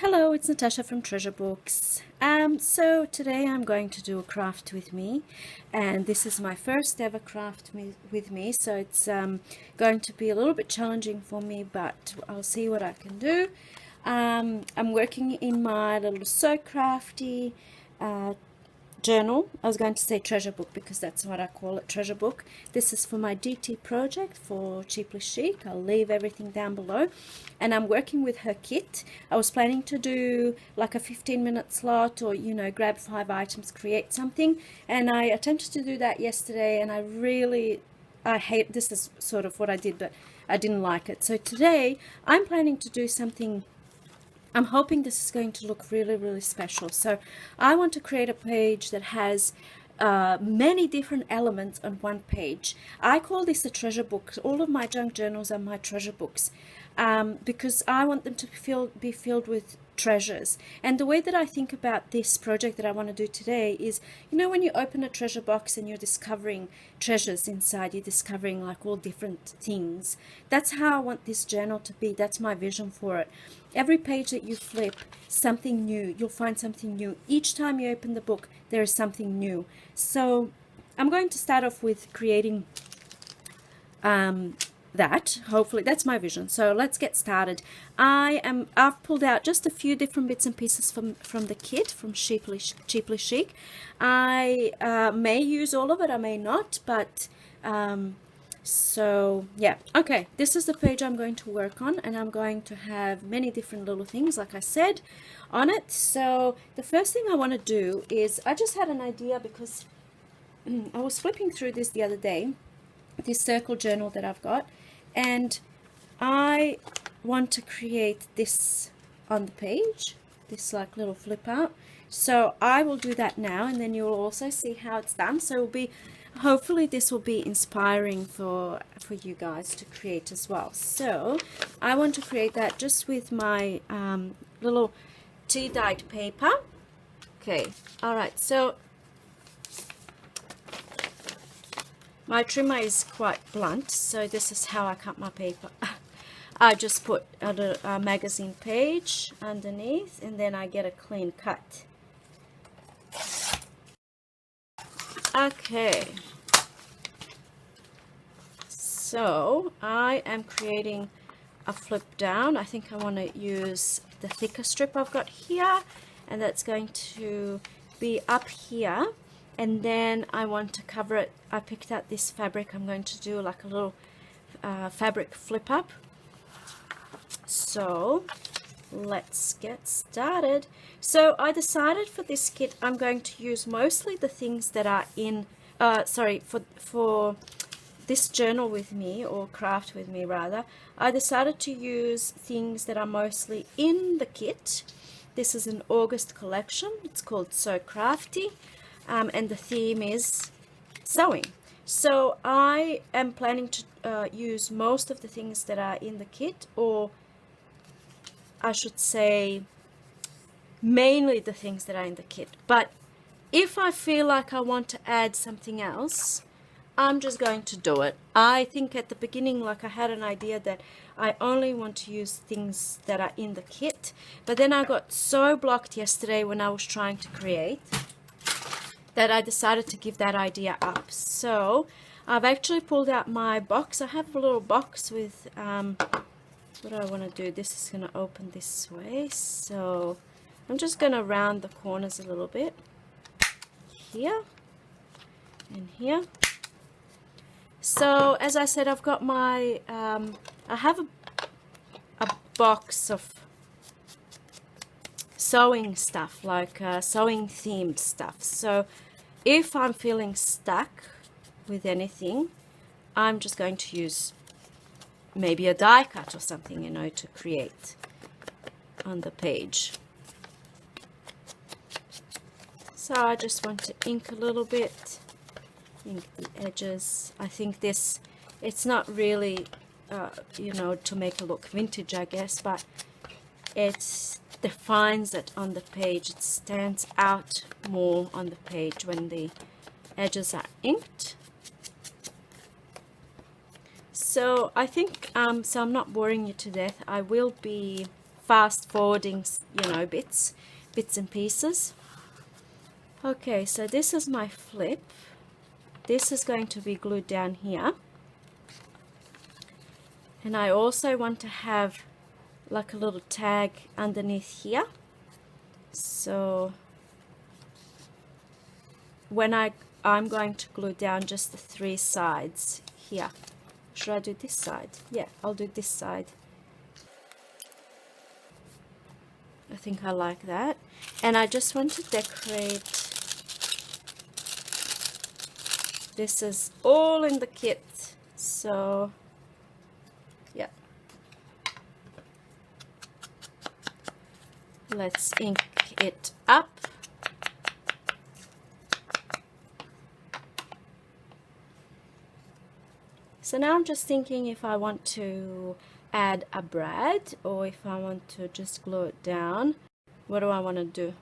Hello, it's Natasha from Treasure Books. So today I'm going to do a craft with me, and this is my first ever craft with me, so it's going to be a little bit challenging for me, but I'll see what I can do. I'm working in my little So Crafty journal. I was going to say treasure book because that's what I call it, treasure book. This is for my DT project for Cheaply Chic. I'll leave everything down below, and I'm working with her kit. I was planning to do like a 15-minute slot, or grab 5 items, create something, and I attempted to do that yesterday, and I hate this is sort of what I did, but I didn't like it. So today I'm planning to do something. I'm hoping this is going to look really, really special. So I want to create a page that has many different elements on one page. I call this a treasure book. All of my junk journals are my treasure books because I want them to be filled with treasures. And the way that I think about this project that I want to do today is, when you open a treasure box and you're discovering treasures inside, you're discovering like all different things. That's how I want this journal to be. That's my vision for it. Every page that you flip, something new. You'll find something new. Each time you open the book, there is something new. So I'm going to start off with creating that. Hopefully that's my vision. So let's get started. I've pulled out just a few different bits and pieces from the kit from Cheaply Chic. I may use all of it, I may not, but so yeah. Okay, this is the page I'm going to work on, and I'm going to have many different little things, like I said, on it. So the first thing I want to do is, I just had an idea because I was flipping through this the other day, this circle journal that I've got, and I want to create this on the page, this like little flip out. So I will do that now, and then you'll also see how it's done. So it'll be, hopefully this will be inspiring for you guys to create as well. So I want to create that just with my little tea dyed paper. Okay, all right, so my trimmer is quite blunt, so this is how I cut my paper. I just put a magazine page underneath, and then I get a clean cut. Okay, so I am creating a flip down. I think I want to use the thicker strip I've got here, and that's going to be up here, and then I want to cover it. I picked out this fabric. I'm going to do like a little fabric flip up. So let's get started. So I decided for this kit I'm going to use mostly the things that are in for this journal with me, or craft with me rather. I decided to use things that are mostly in the kit. This is an August collection. It's called So Crafty, and the theme is sewing. So I am planning to use most of the things that are in the kit, or I should say mainly the things that are in the kit. But if I feel like I want to add something else, I'm just going to do it. I think at the beginning, like, I had an idea that I only want to use things that are in the kit, but then I got so blocked yesterday when I was trying to create that I decided to give that idea up. So I've actually pulled out my box. I have a little box with what do I want to do? This is going to open this way, so I'm just going to round the corners a little bit here and here. So as I said, I've got my I have a box of sewing stuff, like sewing themed stuff. So if I'm feeling stuck with anything, I'm just going to use maybe a die cut or something, to create on the page. So I just want to ink a little bit, ink the edges. I think it's not really to make it look vintage, I guess, but it defines it on the page. It stands out more on the page when the edges are inked. So I think so I'm not boring you to death. I will be fast forwarding, bits and pieces. Okay, so this is my flip. This is going to be glued down here. And I also want to have like a little tag underneath here. So when I'm going to glue down just the 3 sides here. Should I do this side? Yeah, I'll do this side. I think I like that. And I just want to decorate. This is all in the kit. So, yeah. Let's ink it up. So now I'm just thinking if I want to add a brad or if I want to just glue it down. What do I want to do?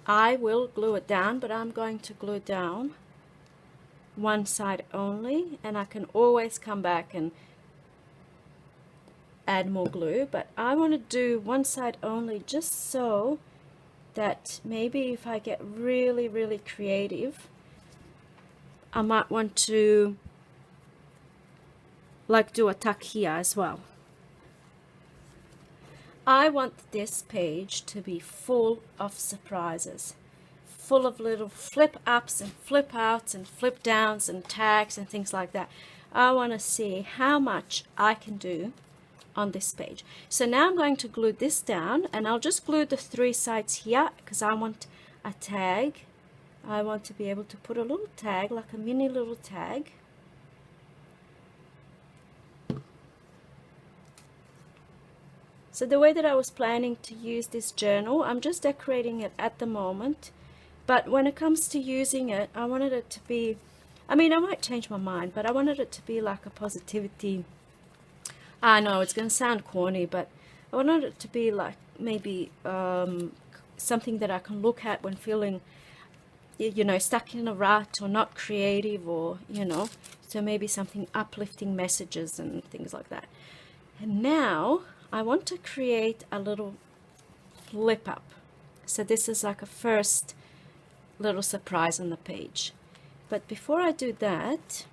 I will glue it down, but I'm going to glue down one side only, and I can always come back and add more glue, but I want to do one side only just so that maybe if I get really, really creative, I might want to like do a tuck here as well. I want this page to be full of surprises, full of little flip ups and flip outs and flip downs and tags and things like that. I want to see how much I can do on this page. So now I'm going to glue this down, and I'll just glue the 3 sides here because I want a tag. I want to be able to put a little tag, like a mini little tag. So the way that I was planning to use this journal, I'm just decorating it at the moment. But when it comes to using it, I wanted it to be, I mean, I might change my mind, but I wanted it to be like a positivity. I know it's going to sound corny, but I wanted it to be like maybe something that I can look at when feeling, stuck in a rut or not creative, or, so maybe something uplifting messages and things like that. And now I want to create a little flip up. So this is like a first little surprise on the page. But before I do that,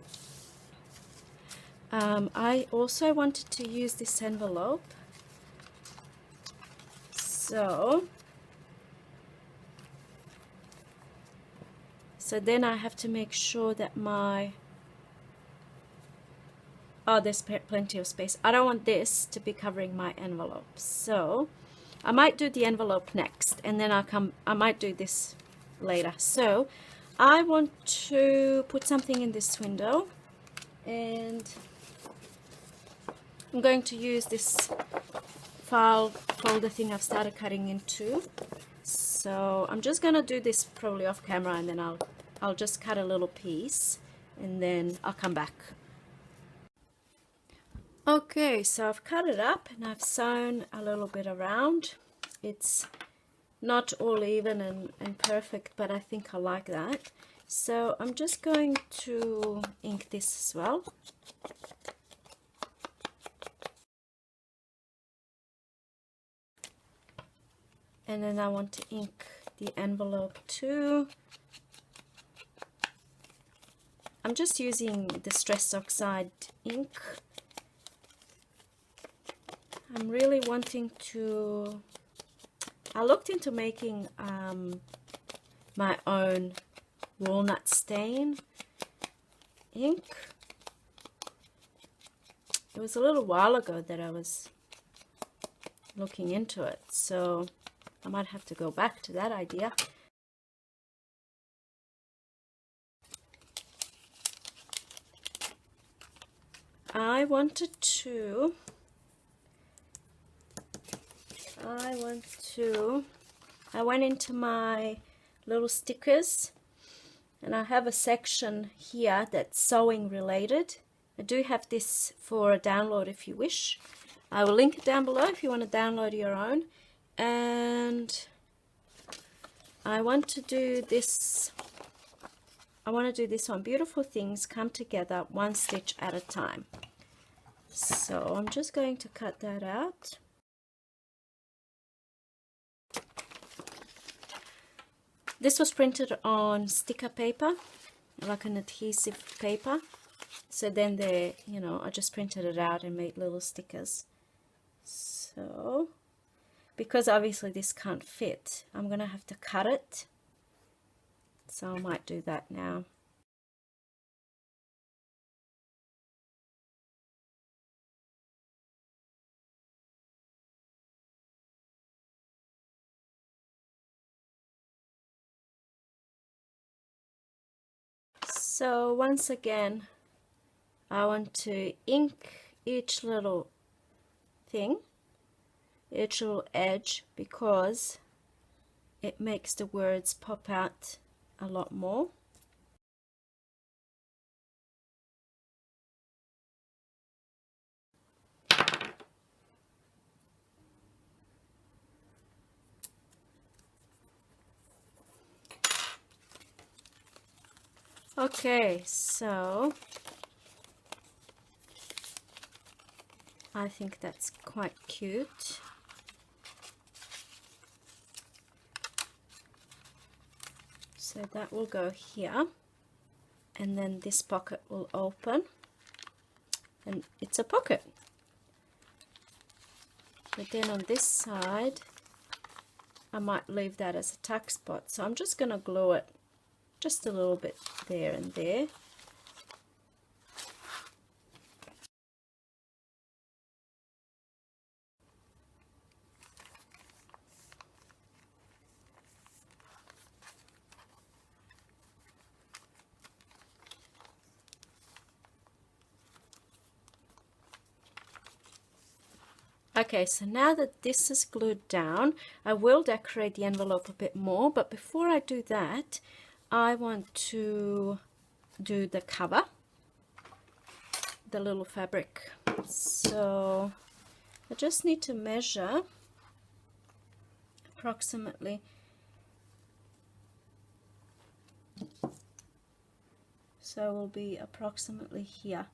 I also wanted to use this envelope. So then I have to make sure that there's plenty of space. I don't want this to be covering my envelope. So I might do the envelope next, and then I might do this later. So I want to put something in this window, and I'm going to use this file folder thing I've started cutting into. So I'm just going to do this probably off camera, and then I'll just cut a little piece, and then I'll come back. Okay, so I've cut it up and I've sewn a little bit around. It's not all even and perfect, but I think I like that. So I'm just going to ink this as well. And then I want to ink the envelope too. I'm just using the Distress Oxide ink. I'm really wanting to, I looked into making my own walnut stain ink. It was a little while ago that I was looking into it, so I might have to go back to that idea. I went into my little stickers, and I have a section here that's sewing related. I do have this for a download if you wish. I will link it down below if you want to download your own. And I want to do this. I want to do this one. Beautiful things come together one stitch at a time. So I'm just going to cut that out. This was printed on sticker paper, like an adhesive paper. So then they, you know, I just printed it out and made little stickers. So, because obviously this can't fit, I'm gonna have to cut it. So I might do that now. So once again, I want to ink each little thing, each little edge, because it makes the words pop out a lot more. Okay, so I think that's quite cute. So that will go here, and then this pocket will open, and it's a pocket. But then on this side, I might leave that as a tuck spot. So I'm just going to glue it just a little bit there and there. Okay, so now that this is glued down, I will decorate the envelope a bit more, but before I do that, I want to do the cover, the little fabric. So I just need to measure approximately, so it will be approximately here.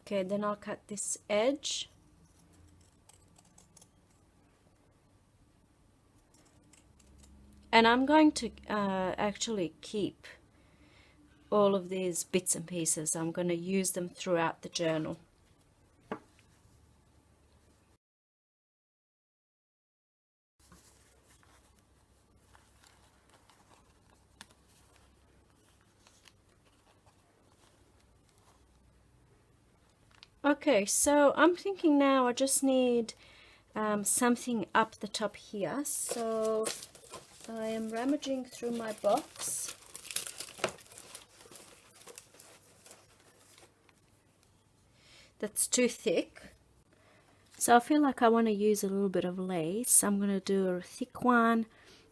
Okay, then I'll cut this edge. And I'm going to actually keep all of these bits and pieces. I'm going to use them throughout the journal. Okay, so I'm thinking now I just need something up the top here. So I am rummaging through my box. That's too thick. So I feel like I want to use a little bit of lace. I'm going to do a thick one,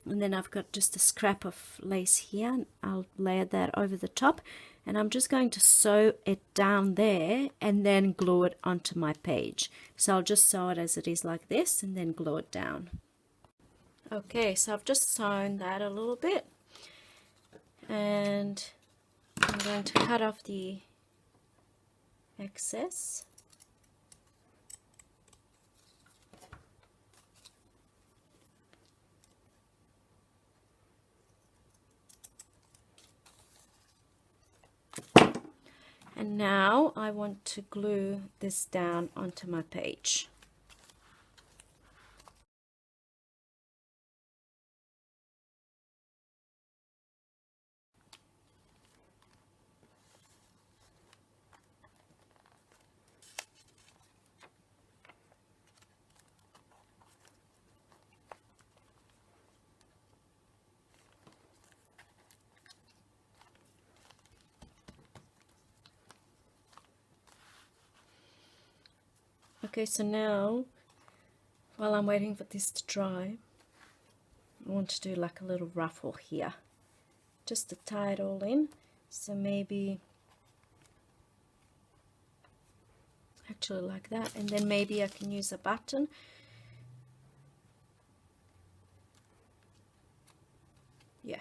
and then I've got just a scrap of lace here, and I'll layer that over the top, and I'm just going to sew it down there and then glue it onto my page. So I'll just sew it as it is like this and then glue it down. Okay, so I've just sewn that a little bit, and I'm going to cut off the excess. And now I want to glue this down onto my page. Okay, so now, while I'm waiting for this to dry, I want to do like a little ruffle here, just to tie it all in. So maybe actually like that, and then maybe I can use a button. Yeah.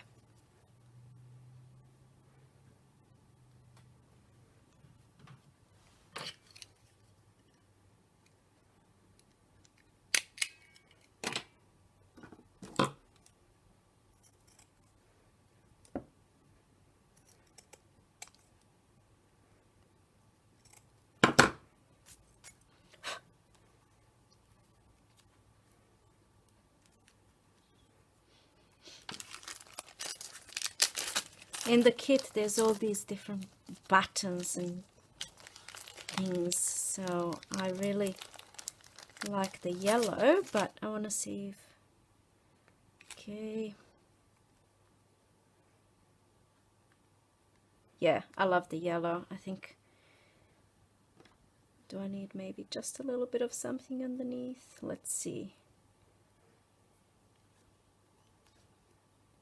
In the kit there's all these different buttons and things, so I really like the yellow, but I want to see if, okay, yeah, I love the yellow. I think, do I need maybe just a little bit of something underneath? Let's see.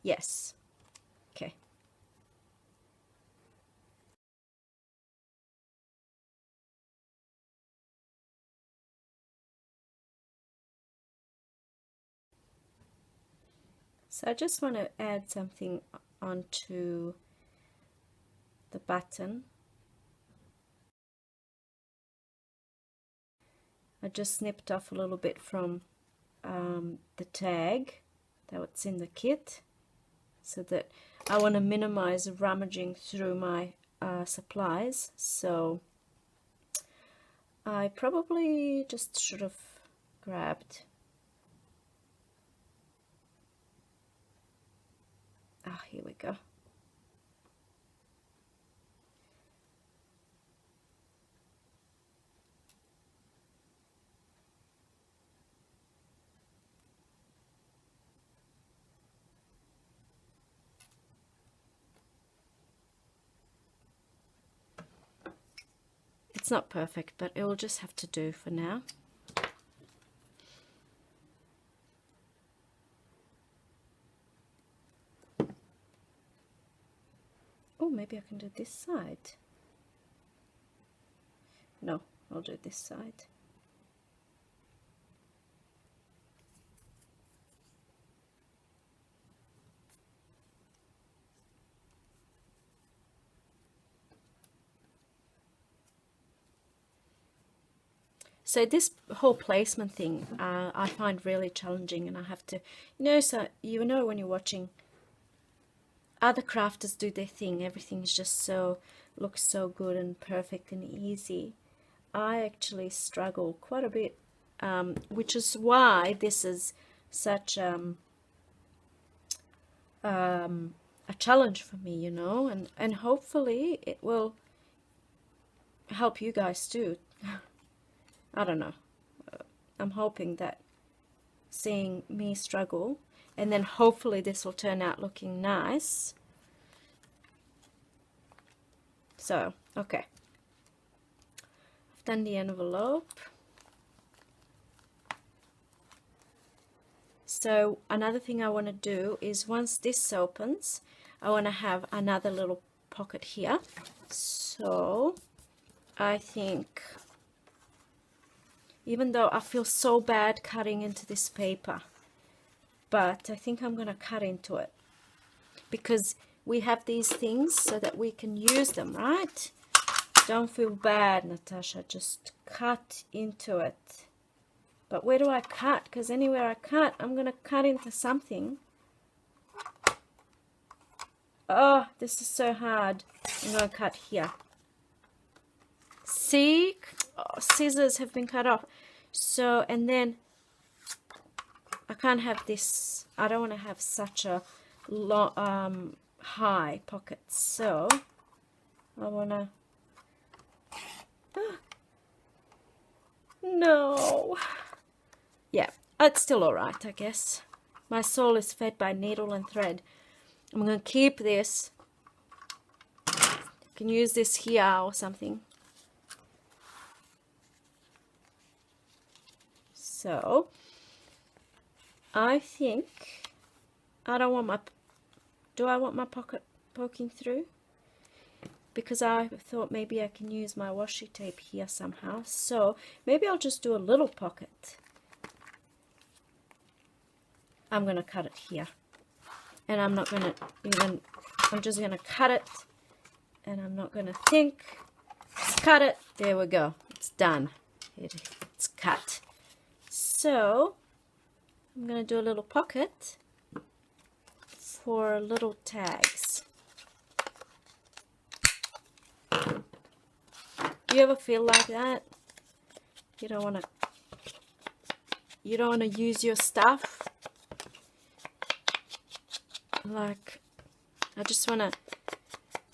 Yes, okay. So I just want to add something onto the button. I just snipped off a little bit from the tag that's in the kit, so that I want to minimize rummaging through my supplies. So I probably just should have grabbed, here we go. It's not perfect, but it will just have to do for now. Oh, maybe I can do this side. No, I'll do this side. So this whole placement thing, I find really challenging, and I have to, so when you're watching other crafters do their thing, everything's just looks so good and perfect and easy. I actually struggle quite a bit, which is why this is such a challenge for me, and hopefully it will help you guys too. I don't know. I'm hoping that seeing me struggle, and then hopefully this will turn out looking nice. So, okay. I've done the envelope. So another thing I want to do is, once this opens, I want to have another little pocket here. So I think, even though I feel so bad cutting into this paper, but I think I'm going to cut into it, because we have these things so that we can use them, right? Don't feel bad, Natasha, just cut into it. But where do I cut? Because anywhere I cut, I'm going to cut into something. Oh, this is so hard. I'm going to cut here. See? Oh, scissors have been cut off. So, and then I can't have this. I don't want to have such a long, high pocket. So I want to... No. Yeah, it's still all right, I guess. My soul is fed by needle and thread. I'm going to keep this. I can use this here or something. So I think I don't want my... Do I want my pocket poking through? Because I thought maybe I can use my washi tape here somehow. So maybe I'll just do a little pocket. I'm going to cut it here. And I'm not going to even... I'm just going to cut it. And I'm not going to think. Just cut it. There we go. It's done. It's cut. So I'm going to do a little pocket for little tags. Do you ever feel like that? You don't want to use your stuff. Like, I just want to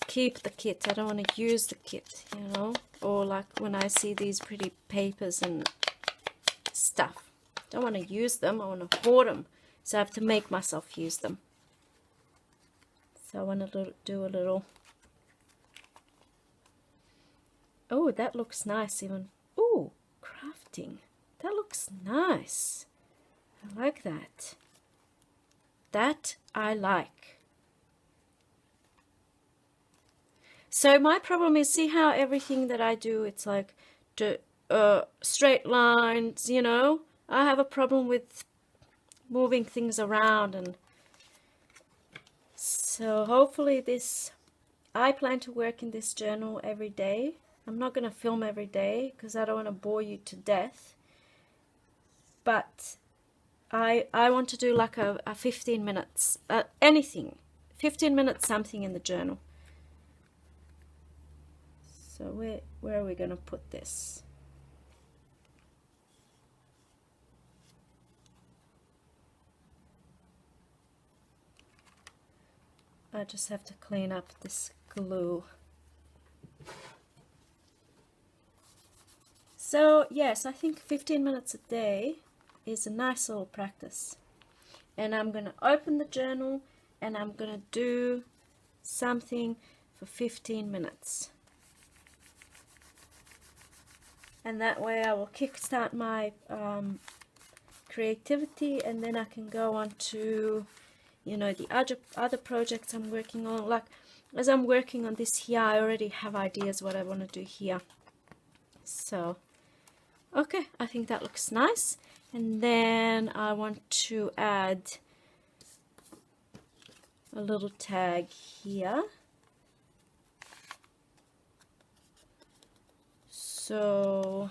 keep the kit. I don't want to use the kit, you know, or like when I see these pretty papers and stuff. I don't want to use them. I want to hoard them. So I have to make myself use them. So I want to do a little. Oh, that looks nice even. Oh, crafting. That looks nice. I like that. That I like. So my problem is, see how everything that I do, it's like straight lines, you know. I have a problem with moving things around, and so hopefully this, I plan to work in this journal every day. I'm not going to film every day because I don't want to bore you to death, but I want to do like a 15 minutes, anything, 15 minutes something in the journal. So where are we going to put this? I just have to clean up this glue. So yes, I think 15 minutes a day is a nice little practice. And I'm going to open the journal and I'm going to do something for 15 minutes. And that way I will kickstart my creativity, and then I can go on to, you know, the other projects I'm working on. Like as I'm working on this here, I already have ideas what I want to do here. So okay, I think that looks nice. And then I want to add a little tag here. So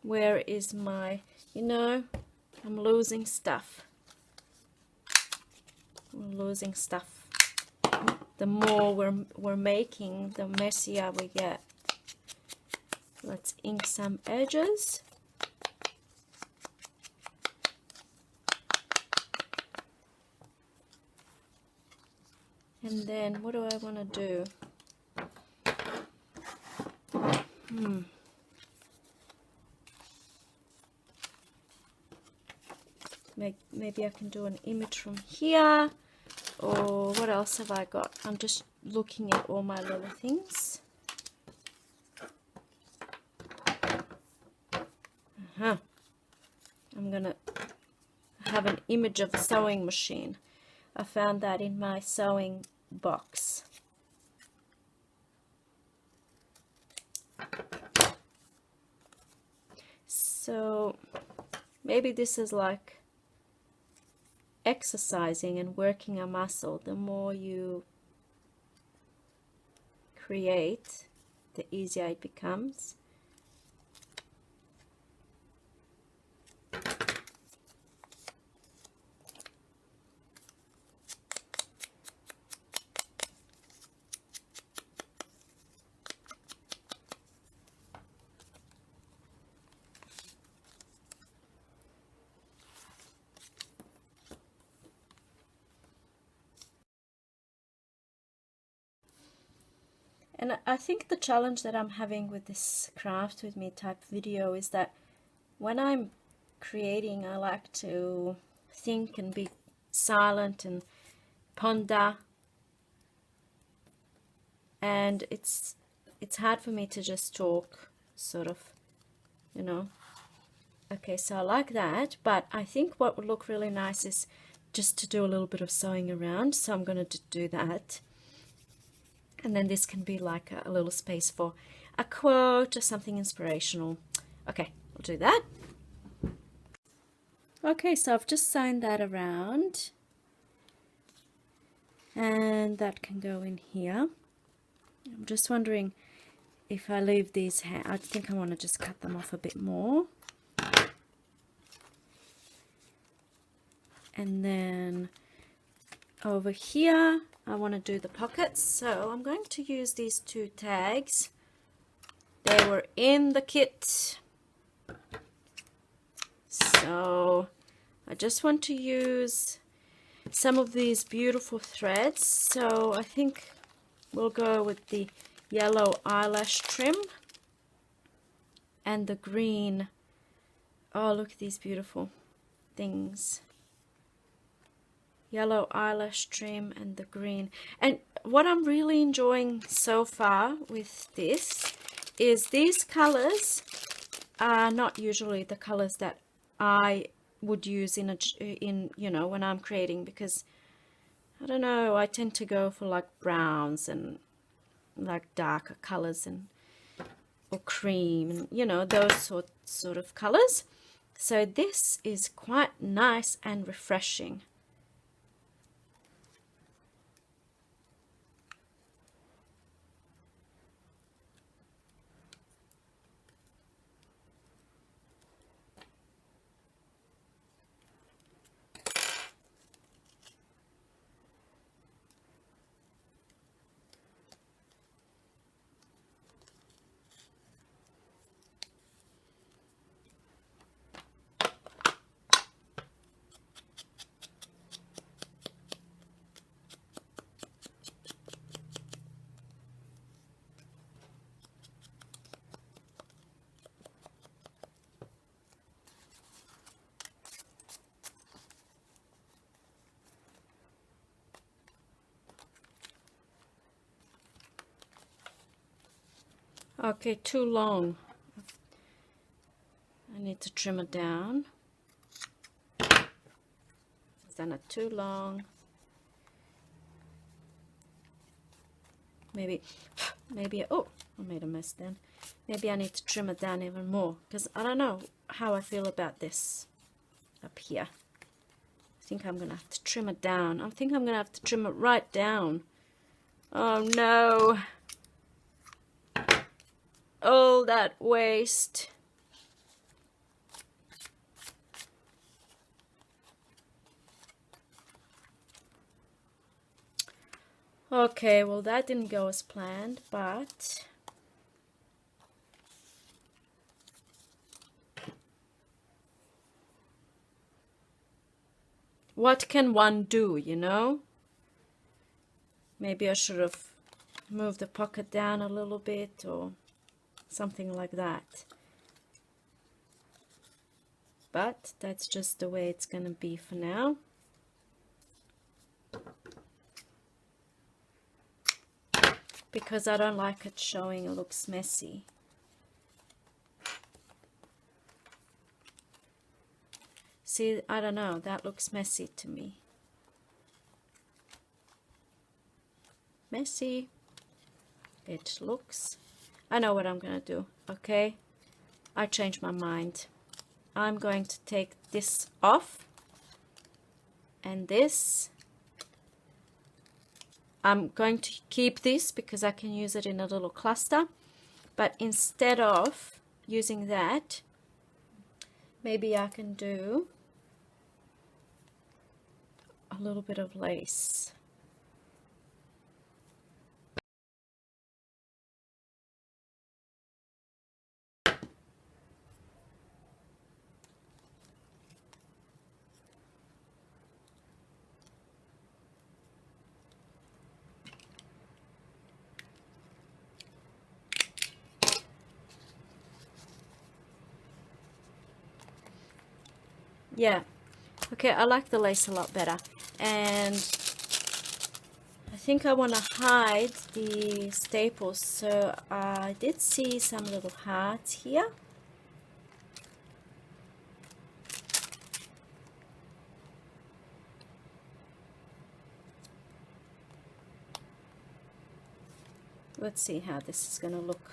where is my, you know, I'm losing stuff. I'm losing stuff. The more we're making, the messier we get. Let's ink some edges. And then what do I want to do? Maybe I can do an image from here, or what else have I got? I'm just looking at all my little things. I'm gonna have an image of a sewing machine. I found that in my sewing box. So maybe this is like exercising and working a muscle. The more you create, the easier it becomes. And I think the challenge that I'm having with this craft with me type video is that when I'm creating, I like to think and be silent and ponder, and it's hard for me to just talk, sort of, you know. Okay, so I like that, but I think what would look really nice is just to do a little bit of sewing around, so I'm going to do that. And then this can be like a little space for a quote or something inspirational. Okay, I'll do that. Okay, so I've just sewn that around. And that can go in here. I'm just wondering if I leave these, I think I want to just cut them off a bit more. And then over here, I want to do the pockets, so I'm going to use these two tags. They were in the kit. So I just want to use some of these beautiful threads. So I think we'll go with the yellow eyelash trim and the green. Oh, look at these beautiful things. Yellow eyelash trim and the green. And what I'm really enjoying so far with this is these colors are not usually the colors that I would use in you know, when I'm creating, because I don't know, I tend to go for like browns and like darker colors and or cream and you know, those sort of colors. So this is quite nice and refreshing. Okay, too long. I need to trim it down. It's done it too long. Maybe, oh, I made a mess then. Maybe I need to trim it down even more, because I don't know how I feel about this up here. I think I'm gonna have to trim it down. I think I'm gonna have to trim it right down. Oh no. All that waste. Okay, well that didn't go as planned, but what can one do, you know? Maybe I should have moved the pocket down a little bit or something like that. But that's just the way it's gonna be for now. Because I don't like it showing, it looks messy. See, I don't know, that looks messy to me. Messy. It looks. I know what I'm gonna do, okay? I changed my mind. I'm going to take this off and this. I'm going to keep this because I can use it in a little cluster, but instead of using that, maybe I can do a little bit of lace. Yeah, okay, I like the lace a lot better, and I think I want to hide the staples, so I did see some little hearts here. Let's see how this is going to look.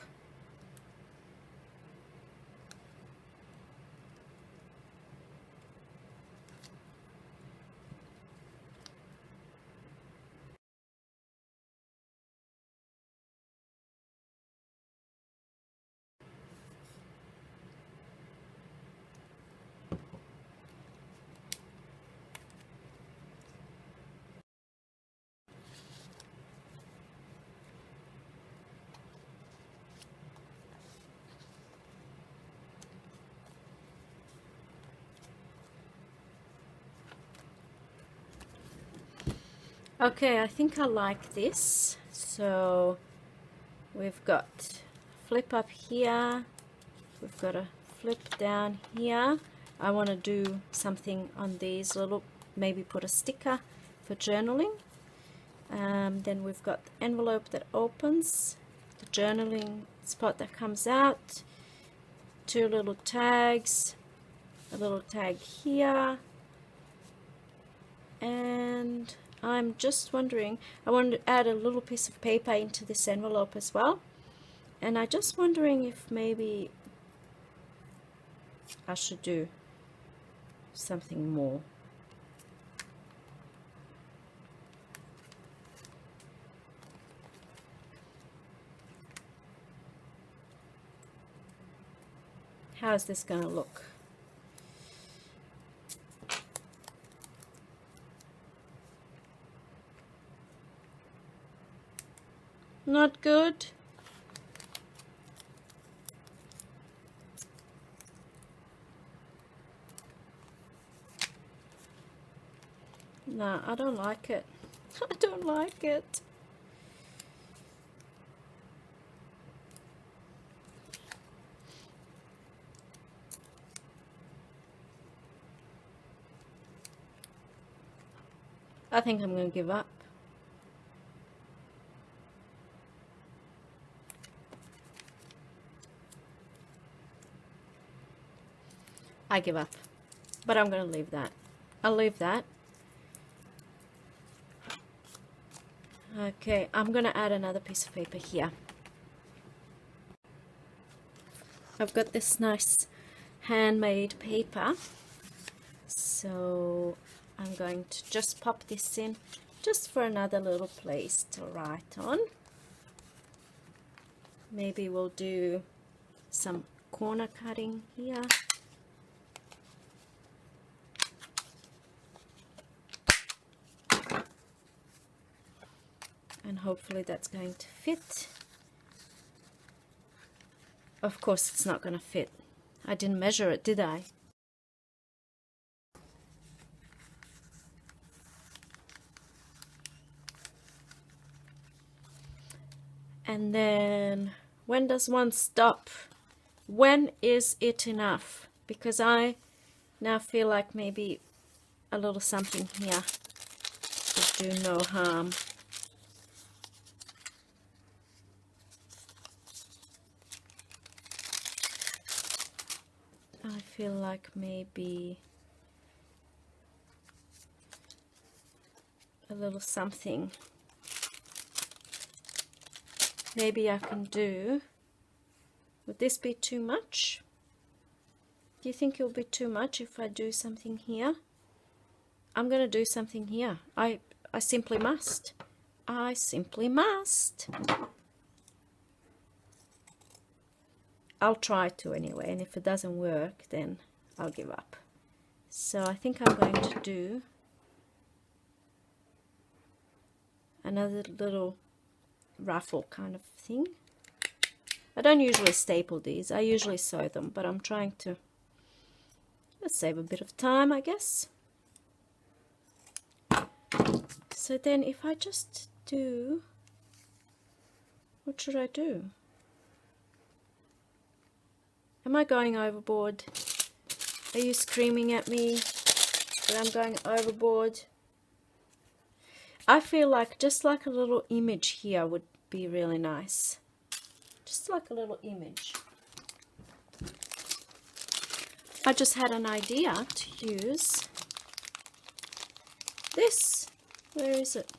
Okay, I think I like this, So we've got flip up here, we've got a flip down here. I want to do something on these little, maybe put a sticker for journaling. Then we've got the envelope that opens, the journaling spot that comes out, two little tags, a little tag here, and I'm just wondering, I want to add a little piece of paper into this envelope as well, and I'm just wondering if maybe I should do something more. How's this going to look? Not good. No, I don't like it. I don't like it. I think I'm going to give up. I give up. But I'm going to leave that. I'll leave that. Okay, I'm going to add another piece of paper here. I've got this nice handmade paper. So I'm going to just pop this in just for another little place to write on. Maybe we'll do some corner cutting here. And hopefully that's going to fit. Of course it's not going to fit. I didn't measure it, did I? And then, when does one stop? When is it enough? Because I now feel like maybe a little something here would do no harm. I feel like maybe a little something. Maybe I can do, would this be too much? Do you think it'll be too much if I do something here? I'm going to do something here. I simply must. I simply must. I'll try to anyway, and if it doesn't work, then I'll give up. So I think I'm going to do another little ruffle kind of thing. I don't usually staple these, I usually sew them, but I'm trying to save a bit of time, I guess. So then if I just do, what should I do? Am I going overboard? Are you screaming at me that I'm going overboard? I feel like just like a little image here would be really nice. Just like a little image. I just had an idea to use this. Where is it?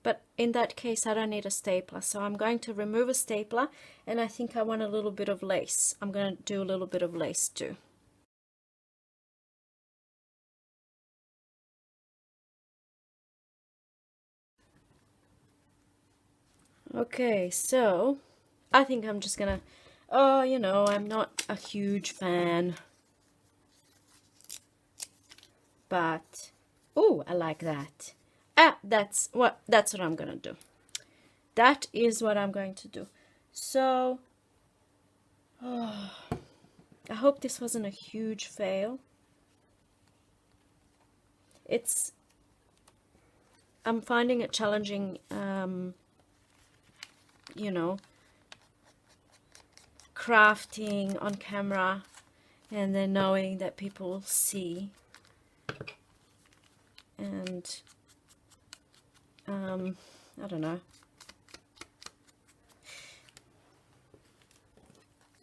But in that case, I don't need a stapler. So I'm going to remove a stapler, and I think I want a little bit of lace. I'm going to do a little bit of lace too. Okay, so I think I'm just gonna, oh, you know, I'm not a huge fan. But, oh, I like that. That's what I'm gonna do. That is what I'm going to do. So I hope this wasn't a huge fail. I'm finding it challenging, you know, crafting on camera and then knowing that people will see. And I don't know.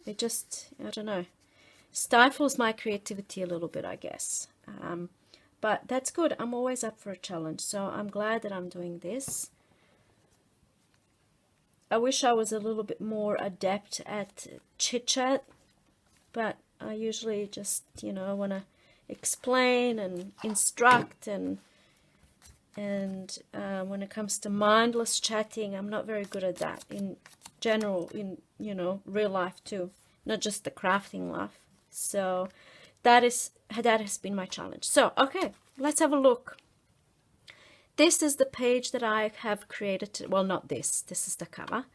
It just, I don't know, stifles my creativity a little bit, I guess. But that's good. I'm always up for a challenge, so I'm glad that I'm doing this. I wish I was a little bit more adept at chit-chat, but I usually just, you know, want to explain and instruct, and when it comes to mindless chatting, I'm not very good at that in general, in, you know, real life too, not just the crafting life. So that has been my challenge. So okay, let's have a look. This is the page that I have created. Well, not this. This is the cover.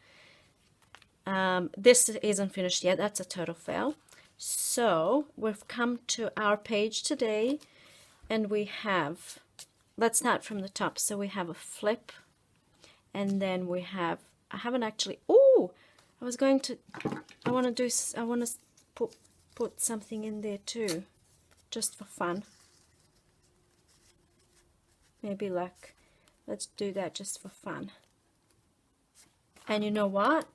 This isn't finished yet. That's a total fail. So we've come to our page today, and we have, let's start from the top. So we have a flip, and then we have, I haven't actually, oh, I want to put something in there too, just for fun. Maybe like, let's do that just for fun. And you know what?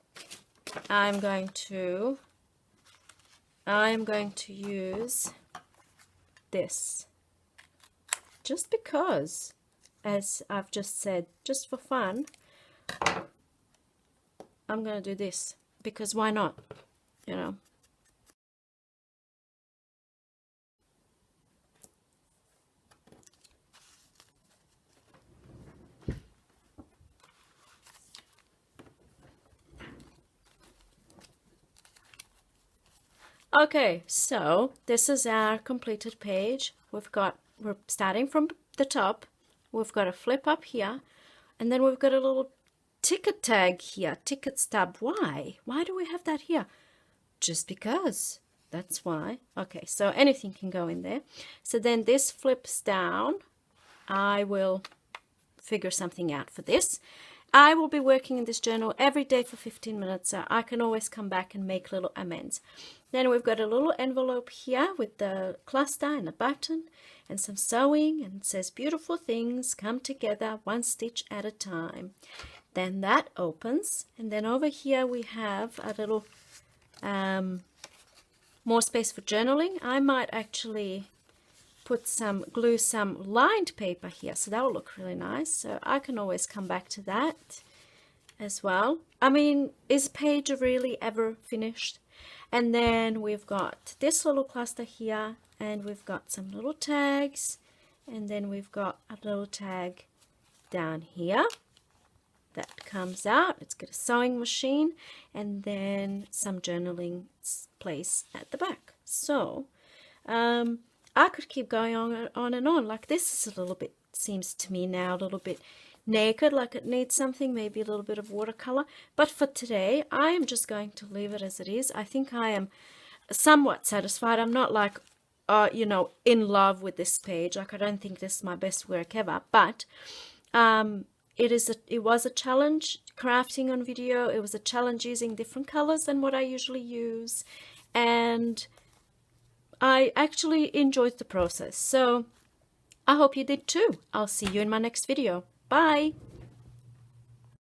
I'm going to use this, just because, as I've just said, just for fun, I'm going to do this, because why not, you know. Okay, so this is our completed page. We're starting from the top. We've got a flip up here, and then we've got a little ticket tag here, ticket stub. Why? Why do we have that here? Just because. That's why. Okay, so anything can go in there. So then this flips down. I will figure something out for this. I will be working in this journal every day for 15 minutes, so I can always come back and make little amends. Then we've got a little envelope here with the cluster and a button and some sewing, and it says beautiful things come together one stitch at a time. Then that opens, and then over here we have a little more space for journaling. I might actually glue some lined paper here, so that will look really nice. So I can always come back to that as well. I mean, is page really ever finished? And then we've got this little cluster here, and we've got some little tags, and then we've got a little tag down here that comes out. It's got a sewing machine, and then some journaling place at the back. So I could keep going on and on. Like, this is a little bit, seems to me now, a little bit naked, like it needs something, maybe a little bit of watercolor. But for today, I am just going to leave it as it is. I think I am somewhat satisfied. I'm not like, you know, in love with this page. Like, I don't think this is my best work ever. But it was a challenge crafting on video. It was a challenge using different colors than what I usually use. And I actually enjoyed the process. So I hope you did too. I'll see you in my next video. Bye.